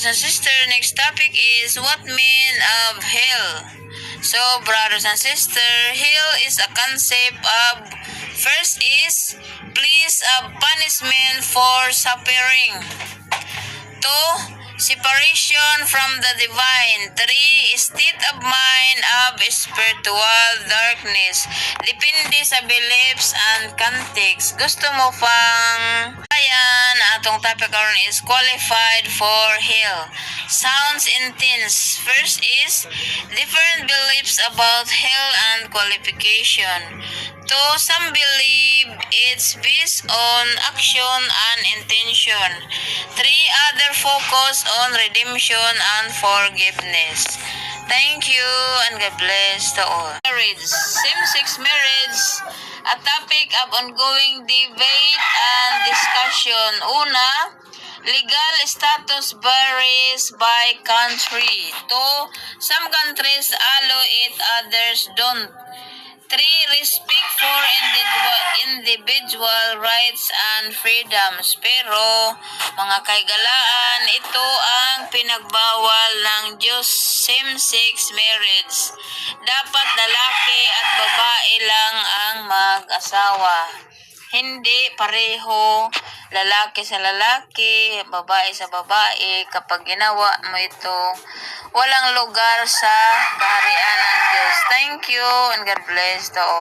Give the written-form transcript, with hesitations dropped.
and sisters, next topic is what mean of hell. So, brothers and sisters, hell is a concept of first is place of punishment for suffering. 2. Separation from the divine. 3. State of mind of spiritual darkness. Depende sa beliefs and context. Gusto mo pang ayan, atong topic karon is qualified for hell. Sounds intense. First is different beliefs about hell and qualification. 2. Some believe it's based on action and intention. 3. Other focus on redemption and forgiveness. Thank you and God bless to all. Marriage. Same-sex marriage. A topic of ongoing debate and discussion. Una, legal status varies by country. 2. Some countries allow it, others don't. 3. Respect for individual rights and freedoms. Pero, mga kaigalaan, ito ang pinagbawal ng Diyos, same-sex marriage. Dapat lalaki at babae lang ang mag-asawa. Hindi pareho, lalaki sa lalaki, babae sa babae. Kapag ginawa mo ito, walang lugar sa kaharian ng Diyos. Thank you and God bless to all.